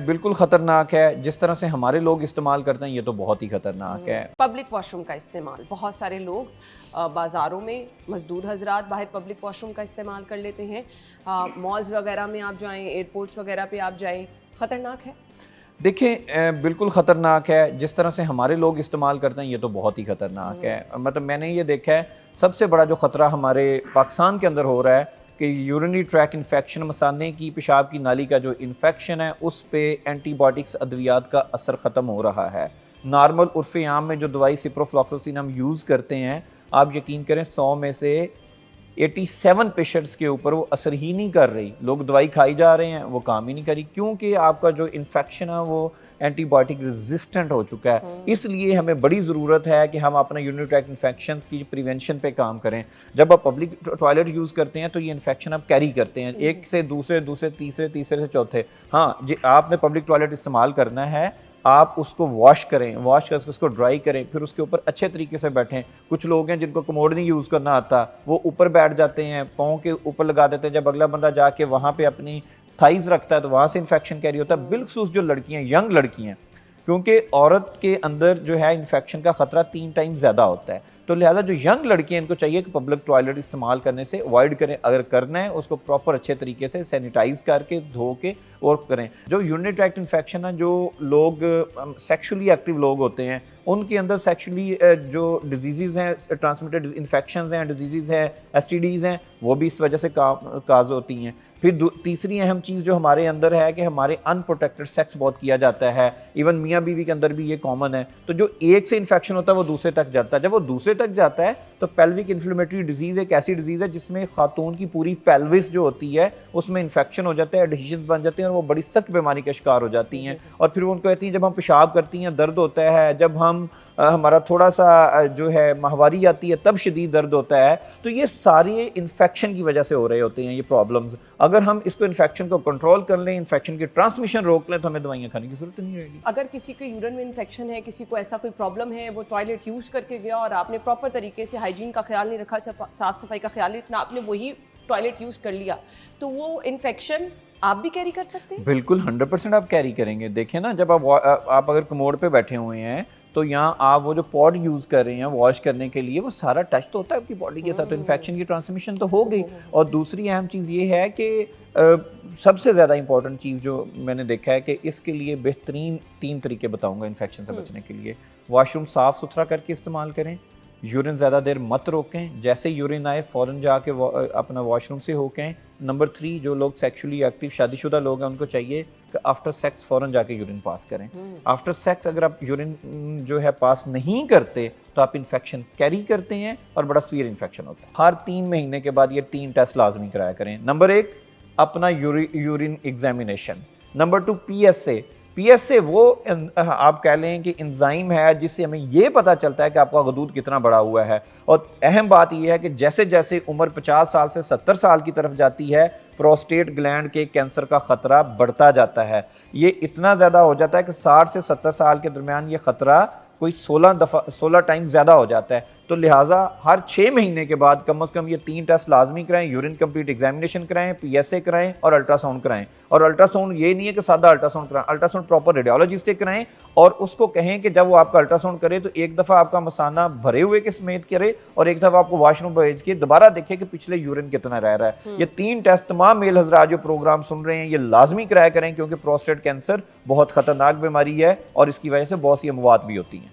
बिल्कुल ख़तरनाक है। जिस तरह से हमारे लोग इस्तेमाल करते हैं ये तो बहुत ही ख़तरनाक है। पब्लिक वॉशरूम का इस्तेमाल, बहुत सारे लोग बाज़ारों में मज़दूर हजरात बाहर पब्लिक वॉशरूम का इस्तेमाल कर लेते हैं। मॉल्स वगैरह में आप जाएं, एयरपोर्ट्स वगैरह पे आप जाएं, ख़तरनाक है। देखिए बिल्कुल ख़तरनाक है। जिस तरह से हमारे लोग इस्तेमाल करते हैं ये तो बहुत ही ख़तरनाक है। मतलब मैंने ये देखा है सबसे बड़ा जो ख़तरा हमारे पाकिस्तान के अंदर हो रहा है कि यूरिनरी ट्रैक इन्फेक्शन, मसाने की, पेशाब की नाली का जो इन्फेक्शन है उस पे एंटीबायोटिक्स अद्वियात का असर ख़त्म हो रहा है। नॉर्मल उर्फ़ आम में जो दवाई सिप्रोफ्लॉक्सासिन हम यूज़ करते हैं, आप यकीन करें 100 में से 87 पेशेंट्स के ऊपर वो असर ही नहीं कर रही। लोग दवाई खाई जा रहे हैं, वो काम ही नहीं करी, क्योंकि आपका जो इन्फेक्शन है वो एंटीबायोटिक रेजिस्टेंट हो चुका है। इसलिए हमें बड़ी ज़रूरत है कि हम अपना यूरिनरी ट्रैक्ट इन्फेक्शंस की प्रिवेंशन पे काम करें। जब आप पब्लिक टॉयलेट यूज़ करते हैं तो ये इन्फेक्शन आप कैरी करते हैं एक से दूसरे, दूसरे तीसरे, तीसरे से चौथे। हाँ जी, आपने पब्लिक टॉयलेट इस्तेमाल करना है, आप उसको वॉश करें, वॉश करके उसको ड्राई करें, फिर उसके ऊपर अच्छे तरीके से बैठें। कुछ लोग हैं जिनको कमोड नहीं यूज़ करना आता, वो ऊपर बैठ जाते हैं, पाँव के ऊपर लगा देते हैं। जब अगला बंदा जाके वहाँ पे अपनी थाइज़ रखता है तो वहाँ से इन्फेक्शन कैरी होता है। बिलखुसूस जो लड़कियाँ, यंग लड़कियाँ, क्योंकि औरत के अंदर जो है इन्फेक्शन का ख़तरा 3 टाइम ज़्यादा होता है। तो लिहाजा जो यंग लड़कियाँ, इनको चाहिए कि पब्लिक टॉयलेट इस्तेमाल करने से अवॉइड करें। अगर करना है उसको प्रॉपर अच्छे तरीके से सैनिटाइज़ करके, धो के और करें। जो यूरिनरी ट्रैक्ट इन्फेक्शन है, जो लोग सेक्सुअली एक्टिव लोग होते हैं उनके अंदर सेक्सुअली जो डिजीज़ हैं, ट्रांसमिटेड इन्फेक्शंस हैं, डिजीज़ हैं, एसटीडीज़ हैं, वो भी इस वजह से काज होती हैं। फिर तीसरी अहम चीज़ जो हमारे अंदर है कि हमारे अनप्रोटेक्टेड सेक्स बहुत किया जाता है। इवन मियाँ बीवी के अंदर भी ये कॉमन है। तो जो एक से इन्फेक्शन होता है वो दूसरे तक जाता है। जब वो दूसरे तक जाता है तो पेल्विक इन्फ्लेमेटरी डिजीज़ एक ऐसी डिजीज़ है जिसमें खातून की पूरी पेल्विस जो होती है उसमें इन्फेक्शन हो जाता है, एडहेशंस बन जाते हैं और वो बड़ी सख्त बीमारी का शिकार हो जाती हैं। और फिर वो उनको कहती हैं जब हम पेशाब करती हैं दर्द होता है, जब हम हमारा थोड़ा सा जो है माहवारी आती है तब शदीद दर्द होता है। तो ये सारे इन्फेक्शन की वजह से हो रहे होते हैं ये प्रॉब्लम्स। अगर हम इसको इन्फेक्शन को कंट्रोल कर लें, इन्फेक्शन की ट्रांसमिशन रोक लें, तो हमें दवाइयाँ खाने की जरूरत नहीं रहेगी। अगर किसी के यूरिन में इन्फेक्शन है, किसी को ऐसा कोई प्रॉब्लम है, वो टॉयलेट यूज़ करके गया और आपने प्रॉपर तरीके से हाइजीन का ख्याल नहीं रखा, साफ़ सफाई का ख्याल नहीं रखा, आपने वही टॉयलेट यूज़ कर लिया, तो वो इन्फेक्शन आप भी कैरी कर सकते हैं? बिल्कुल 100% आप कैरी करेंगे। देखिए ना, जब आप अगर कमोड पे बैठे हुए हैं तो यहाँ आप वो जो पॉड यूज़ कर रहे हैं वॉश करने के लिए, वो सारा टच तो होता है आपकी बॉडी के साथ, तो इन्फेक्शन की ट्रांसमिशन तो हो गई। और दूसरी अहम चीज़ ये है कि सबसे ज़्यादा इंपॉर्टेंट चीज़ जो मैंने देखा है कि इसके लिए बेहतरीन 3 तरीके बताऊँगा इन्फेक्शन से बचने के लिए। वॉशरूम साफ़ सुथरा करके इस्तेमाल करें, यूरिन ज़्यादा देर मत रोकें, जैसे यूरिन आए फ़ौरन जाके अपना वॉशरूम से होकें। नंबर 3, जो लोग सेक्सुअली एक्टिव शादीशुदा लोग हैं उनको चाहिए कि आफ्टर सेक्स फ़ौरन जाके यूरिन पास करें। आफ्टर सेक्स अगर आप यूरिन जो है पास नहीं करते तो आप इन्फेक्शन कैरी करते हैं और बड़ा सीवियर इन्फेक्शन होता है। हर 3 महीने के बाद ये 3 टेस्ट लाजमी कराया करें। नंबर 1, अपना यूरिन एग्जामिनेशन। नंबर 2, पीएसए वो आप कह लें कि एंजाइम है जिससे हमें ये पता चलता है कि आपका गदूद कितना बड़ा हुआ है। और अहम बात यह है कि जैसे जैसे उम्र 50 साल से 70 साल की तरफ जाती है, प्रोस्टेट ग्लैंड के कैंसर का ख़तरा बढ़ता जाता है। ये इतना ज़्यादा हो जाता है कि 60 से 70 साल के दरमियान ये ख़तरा कोई 16 टाइम ज़्यादा हो जाता है। तो लिहाजा हर 6 महीने के बाद कम से कम ये 3 टेस्ट लाजमी कराएं, यूरिन कंप्लीट एग्जामिनेशन कराएं, पीएसए कराएं और अल्ट्रासाउंड कराएं। और अल्ट्रासाउंड ये नहीं है कि सादा अल्ट्रासाउंड कराएं, अल्ट्रासाउंड प्रॉपर रेडियोलॉजिस्ट से कराएं और उसको कहें कि जब वो आपका अल्ट्रासाउंड करे तो एक दफ़ा आपका मसाना भरे हुए के समेत करे और एक दफ़ा आपको वॉशरूम भेज के दोबारा देखे कि पिछले यूरिन कितना रह रहा है। ये 3 टेस्ट तमाम मेल हजरात जो प्रोग्राम सुन रहे हैं ये लाजमी कराया करें, क्योंकि प्रोस्टेट कैंसर बहुत ख़तरनाक बीमारी है और इसकी वजह से बहुत सी अमवात भी होती हैं।